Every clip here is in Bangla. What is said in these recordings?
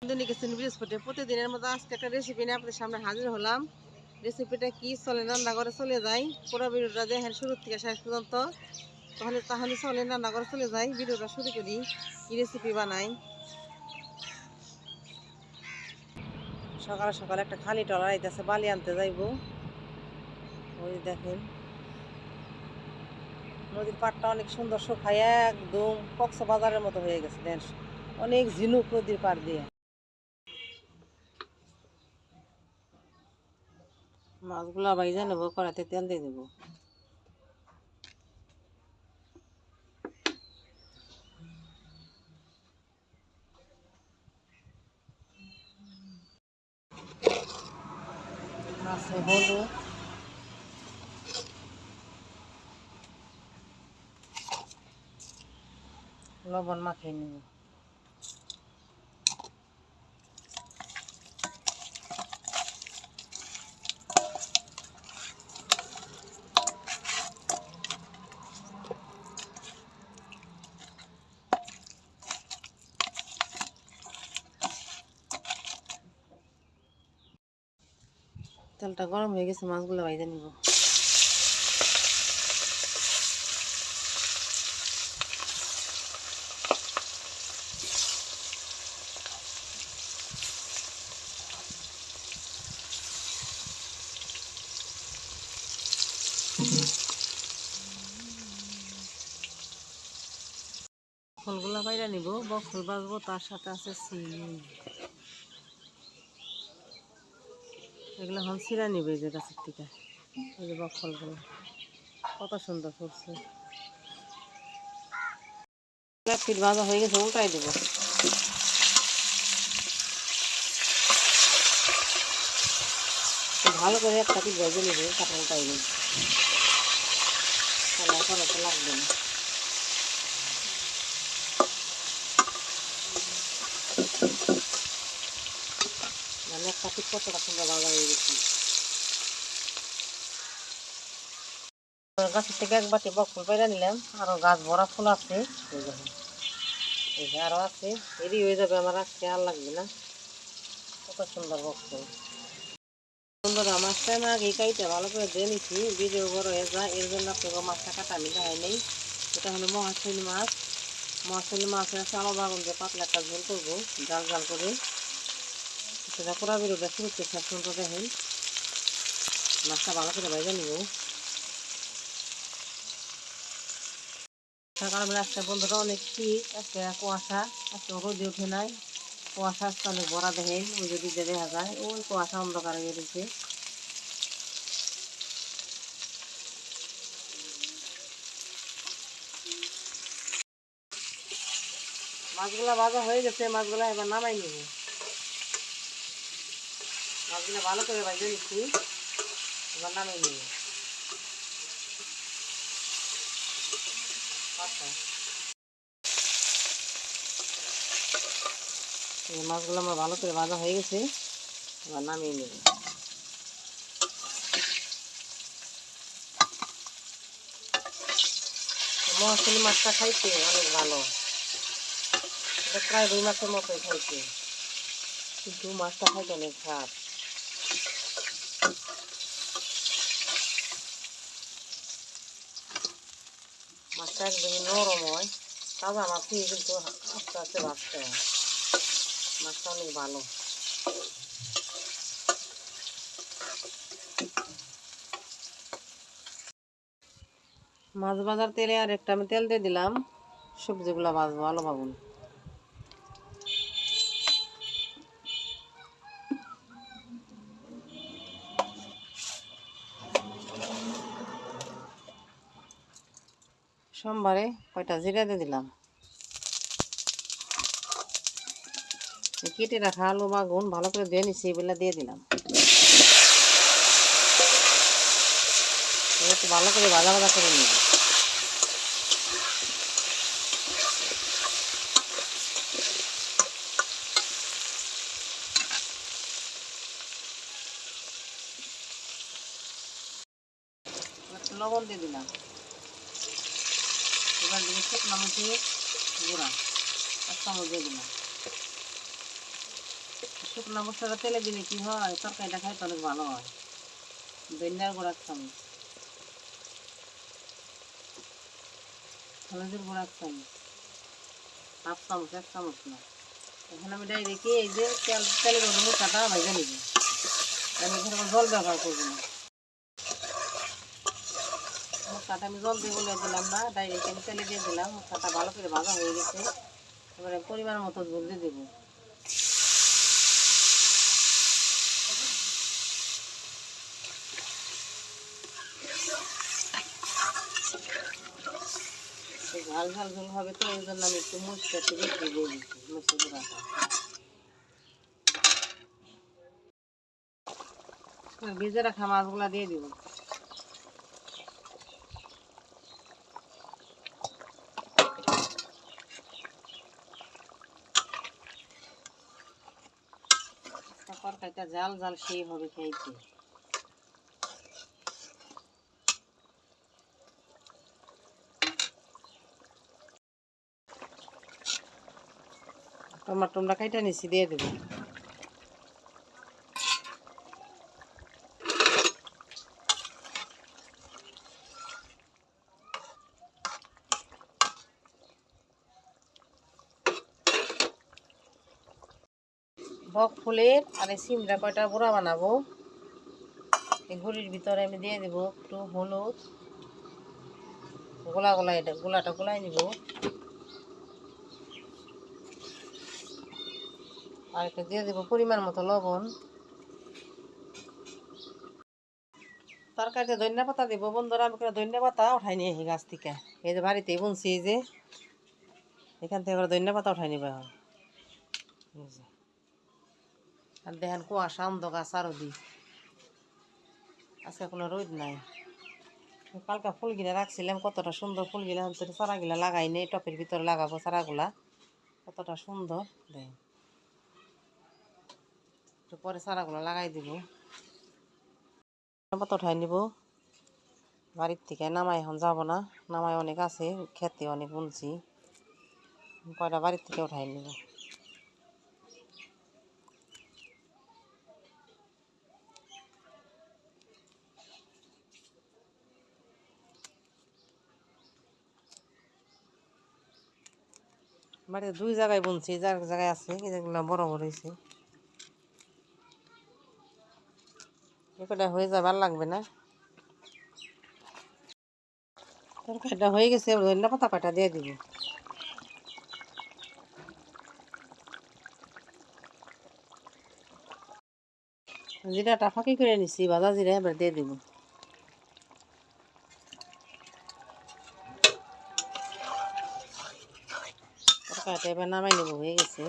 বৃহস্পতি প্রতিদিনের মতো আজকে একটা রেসিপি নিয়ে আপনাদের সামনে হাজির হলাম। রেসিপিটা কি চলেন রান্না করে চলে যাই, পুরো ভিডিওটা দেখেন শুরু থেকে শেষ পর্যন্ত। তাহলে চলেন রান্না করে চলে যাই, ভিডিওটা শুরু করি কি রেসিপি বানাই। সকালে সকালে একটা খালি টলার আইতেছে, বালি আনতে যাইব। ওই দেখেন নদীর পাড়টা অনেক সুন্দর, শুকায় একদম কক্সবাজারের মতো হয়ে গেছে। দেন অনেক ঝিনুক নদীর পাড় দিয়ে। মাছগুলা ভাইজা নেব, কড়াইতে তেল দিয়ে দেবো। মাছে হলুদ, লবণ মাখিয়ে নেব। তেলটা গরম হয়ে গেছে, মাছগুলো ভাইজা নিব। বকলগুলো বাইরে নিব, বকল বাজবো, তার সাথে আছে চিনি। এগুলো এখন ছিঁড়া নিবে যে গাছের থেকে। এই যে বকলগুলো কত সুন্দর ফুটছে। ফিট ভাজা হয়ে গেছে, উল্টাই দেবো। ভালো করে একটা পিঠ ভেজে নেবে, তারপর উল্টাই দেবো। তাহলে কড়াইতে লাগবে না। মানে একটা পিঠ কতটা সুন্দর ভাজা হয়ে গেছে। গাছের থেকে এক বাটি বকল বাইরে নিলাম, আরো গাছ ভরা ফুল আছে। এই যে আরো আছে, এরই হয়ে যাবে আমার, আজকে আর লাগবে না। কত সুন্দর বকল। সুন্দর মাছটা আমি আগে কাইটা ভালো করে দিয়ে নিচ্ছি, ভিডিও বড় হয়ে যায়, এর জন্য আপনাকে মাছটা কাটা আমি দেখাই নেই। এটা হলো মহাশৈলী মাছ। মহাশৈলী মাছের চালো বাগুন দিয়ে পাতলা একটা ঝোল করবো, জাল জাল করে। সেটা পুরা ভিডিওটা শুরু থেকে শেষ পর্যন্ত দেখেন। মাছটা ভালো করে ভেজে নিব। সকালবেলা আজকে বন্ধুরা অনেক শীত, আজকে কুয়াশা, আজকে রোদে উঠে নাই। কুয়াশা আজকে অনেক বড়া দেখেন, ওই যদি দেখা যায় ওই কুয়াশা অন্ধকার হয়ে গেছে। মাছগুলা ভাজা হয়ে গেছে, মাছগুলা এবার নামাই নিব। মাছগুলা ভালো করে ভেজে নিচ্ছি, এবার নামাই নিব। আচ্ছা, এই মাছগুলো আমার ভালো করে ভাজা হয়ে গেছে, এবার নামিয়ে নেব। মহাশৈলী মাছটা খাইতে অনেক ভালো, এটা প্রায় রুই মাছের মতোই খাইতে, কিন্তু মাছটা খাইতে অনেক স্বাদ। মাছটা একদমই নরম হয়, তাজা মাছ নিয়ে কিন্তু আস্তে আস্তে ভাজতে হয়। মাছটা অনেক ভালো। মাছ ভাজার তেলে আর একটা আমি তেল দিয়ে দিলাম, সবজিগুলো ভাজবো ভালো ভাবুন। সোমবারে কয়টা জিরা দিয়ে দিলাম, কেটে রাখা আলু বাগুন ভালো করে ধুয়ে নিচ্ছি, এগুলো দিয়ে দিলাম। একটু ভালো করে ভাজা ভাজা করে নিব। একটু লবণ দিয়ে দিলাম, এবার দিয়ে শুকনো মরিচের গুঁড়া 1 চামচ দিয়ে দিলাম। শুকনো মশলাটা তেলে দিলে কি হয়, তরকারিটা খাইতে অনেক ভালো হয়। ধনিয়ার গুঁড়া 1 চামচ, হলুদের গুঁড়া 1 চামচ, 1/2 চামচ, 1 চামচ না। এখন আমি ডাইরেক্ট এই যে তেলের মধ্যে মশলাটা ভেজে নিব। আমি এখানে জল ব্যবহার করবো না। মশলাটা আমি জল দিয়ে বলে দিলাম না, ডাইরেক্ট আমি তেলে দিয়ে দিলাম। মশলাটা ভালো করে ভাজা হয়ে গেছে। এবারে পরিমাণ মতো ঝোল দিয়ে দেবো। ঝাল ঝাল ঝোল হবে তো, এই জন্য আমি একটু মরিচটা একটু বেশি দিয়ে দিচ্ছি, মরিচের গুঁড়াটা। ভেজে রাখা মাছগুলা দিয়ে দিব। তরকারিটা জাল জাল সেই হবে খাইতে। টমাটোটা কাইটা নিচ্ছি, দিয়ে দেবো। বক ফুলের আর এই সিমড়া কয়টা গুঁড়া বানাবো। এই গুঁড়ির ভিতরে আমি দিয়ে দেবো একটু হলুদ, গোলাটা গোলাই নিব। আর একটু দিয়ে দেবো পরিমাণ মতো লবণ। তরকারিতে ধনিয়া পাতা দিব বন্ধুরা। আমি ধনিয়া পাতা উঠাই নিয়ে আসি গাছ থেকে। এই যে বাড়িতে বুনছি, এই যে এখান থেকে ধনিয়া পাতা উঠাই নিব এখন। আর দেখেন কুয়াশা অন্ধকার চারদি, আজকে কোনো রোদ নাই। কালকা ফুলগুলা রাখছিলাম, কতটা সুন্দর ফুলগুলা। চারাগুলা লাগাই নেই, টপের ভিতরে লাগাবো চারাগুলা। কতটা সুন্দর দেখ, একটু পরে চারাগুলা লাগাই দিব। পাতা উঠাই নিব বাড়ির থেকে। নামাই এখন যাব না, নামাই অনেক আছে, খেতে অনেক বুনছি। কয়টা বাড়ির থেকে উঠাই নিব। বাড়িতে 2 জায়গায় বুনছি, যার জায়গায় আছে যেগুলো বড় বড় হয়েছে। এটা হয়ে যায়, ভালো লাগবে না। তরকারিটা হয়ে গেছে, ধনিয়া পাতা কয়টা দিয়ে দিব। জিরাটা ফাঁকি করে নিচ্ছি, ভাজা জিরা এবার দিয়ে দিব। তরকারিটা এবার নামাই নেব, হয়ে গেছে।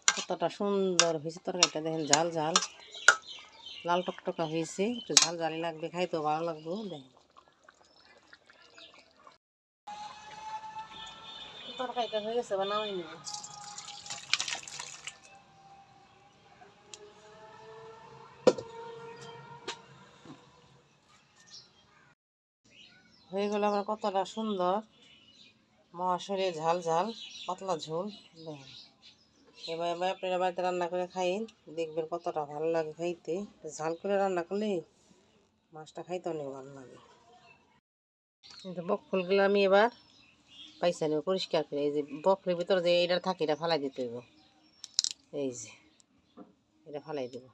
কতটা সুন্দর হয়েছে তরকারিটা, দেখেন ঝাল ঝাল লাল টকটকা হয়েছে। একটু ঝাল ঝালি লাগবে, খাইতেও ভালো লাগবে। দেখেন তরকারিটা হয়ে গেছে, এবার নামাই নেব। হয়ে গেল আমার কতটা সুন্দর মহাশরের ঝাল ঝাল পাতলা ঝোল। দেখেন এবার আপনারা বাড়িতে রান্না করে খাইন, দেখবেন কতটা ভালো লাগে খাইতে। ঝাল করে রান্না করলে মাছটা খাইতে অনেক ভালো লাগে। কিন্তু বক ফুলগুলো আমি এবার পাইসা নেব পরিষ্কার করে। এই যে বকলের ভিতরে যে এটা থাকে, এটা ফালাই দিতে হইব। এই যে এটা ফালাই দেব।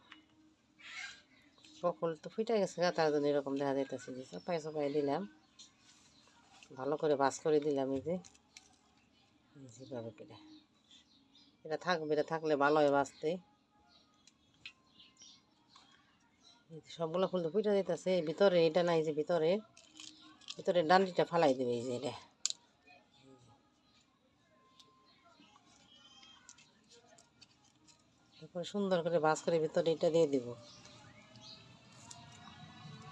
বক ফুল তো ফুটে গেছে, তার জন্য এরকম দেখা যাইতেছে। যে চাপাই চাপাই দিলাম, ভালো করে ভাজ করে দিলাম। এই যে যেভাবে করে এটা থাকবে, এটা থাকলে ভালো হয় বাঁচতে। সবগুলো ফুল তো ফুটে যেতেছে, ভিতরে এটা নাই, যে ভিতরে ভিতরে ডান্ডিটা ফালাই দেবে। এই যে এটা তারপরে সুন্দর করে ভাজ করে ভিতরে এটা দিয়ে দিব।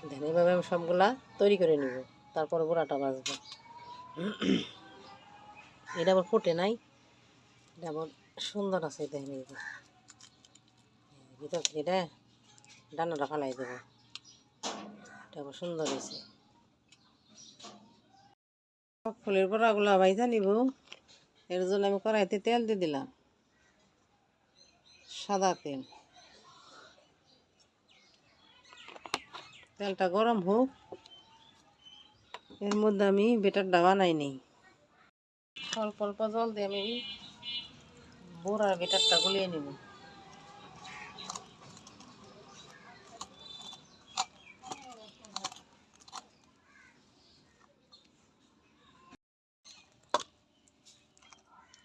দেখেন এইভাবে আমি সবগুলা তৈরি করে নিব, তারপরে গোড়াটা ভাজবো। এটা আবার ফুটে নাই, এটা আবার সুন্দর আছে। দেখেন এই যে ভিতর থেকে এটা ডানাটা ফালাই দেবো, এটা আবার সুন্দর হয়েছে। ফুলের বড়াগুলা ভাইজা নিব। এর জন্য আমি কড়াইতে তেল দিয়ে দিলাম, সাদা তেল। তেলটা গরম হোক, এর মধ্যে আমি বেটারটা বানাই নিই। অল্প অল্প জল দিয়ে আমি বড়ার বেটারটা গুলিয়ে নিব।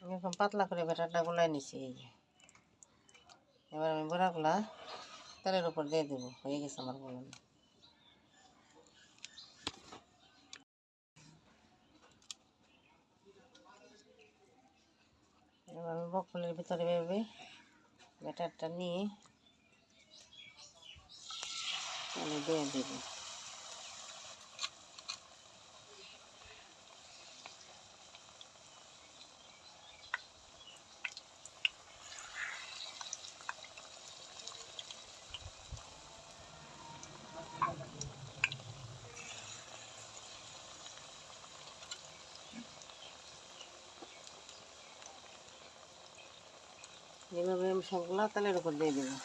এরকম পাতলা করে বেটারটা গুলাই নিছি। এই যে এবার আমি বড়াগুলা তেলের উপর দিয়ে দেবো। হয়ে গেছে আমার বড়া। এবার আমি বকলের ভিতরে ভেবে ব্যাটারটা নিয়ে তেলে দিয়ে দেব। এইভাবে আমি সবগুলা তেলের উপর দিয়ে দেবো।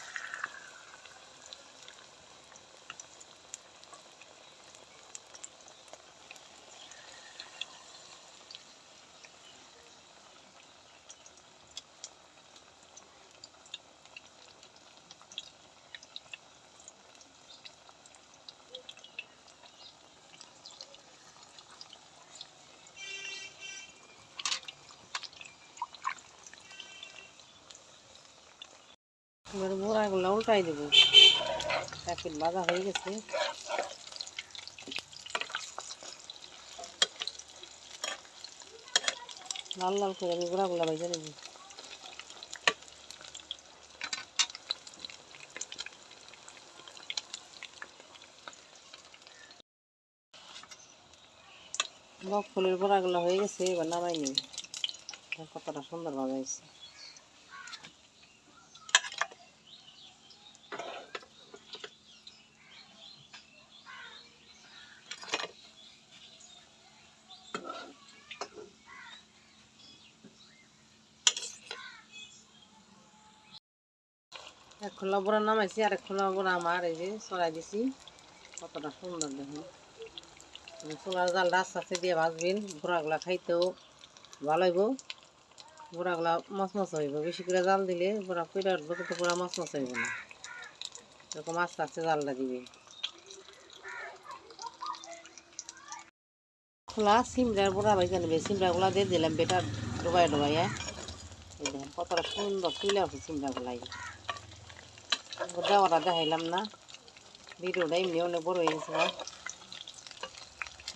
এবার বড়াগুলো উল্টাই দেবো। এক পিঠ ভাজা হয়ে গেছে। লাল লাল করে আমি বড়াগুলো ভেজে নেব। বক ফুলের বড়াগুলো হয়ে গেছে, এবার নামাই নিই। কতটা সুন্দর ভাজা হয়েছে। এক খোলা বড়া নামাইছি, আর এক খোলা বড়া আমার এই যে ছড়াই দিছি। কতটা সুন্দর দেখুন। চুলার জালটা আস্তে আস্তে দিয়ে ভাজবেন। বড়াগুলা খাইতেও ভালো হইব, বড়াগুলা মচমচ হইব। বেশি করে জাল দিলে বড়া পুড়ে উঠবো, কিন্তু পুরা মচমচ হইব না। এরকম আস্তে আস্তে জালটা দিবে। খোলা সিমড়ার বড়া ভাইজা নেবে। সিমড়াগুলা দিয়ে দিলাম বেটার ডোবাই ডোবাইয়া। এই দেখেন কতটা সুন্দর তুলে আছে সিমড়াগুলাই। দেওয়াটা দেখাইলাম না, ভিডিওটা এমনি অনেক বড় হয়ে গেছে।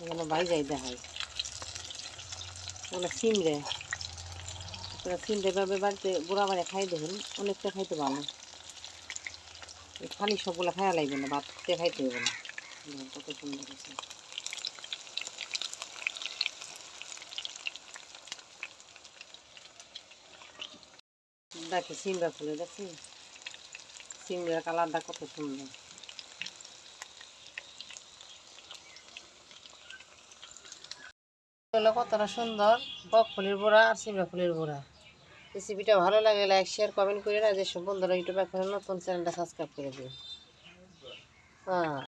এখানে ভাইজাই দেখাই ওগুলো সিমড়ে। সিমড়ে ভাবে বাড়িতে বুড়া বাড়ি খাই দেখুন, অনেকটা খাইতে ভালো। খালি সবগুলো খাওয়া লাগবে না, ভাততে খাইতে হবে না। কত সুন্দর হয়েছে। দেখি সিমড়া ফুলে দেখছি, সিমড়ার কালারটা কত সুন্দর। হলো কতটা সুন্দর বক ফুলের বড়া আর সিমড়া ফুলের বড়া। রেসিপিটা ভালো লাগে লাইক শেয়ার কমেন্ট করে না, যেসব বন্ধুরা ইউটিউবে এখন নতুন চ্যানেলটা সাবস্ক্রাইব করে দিও। হ্যাঁ।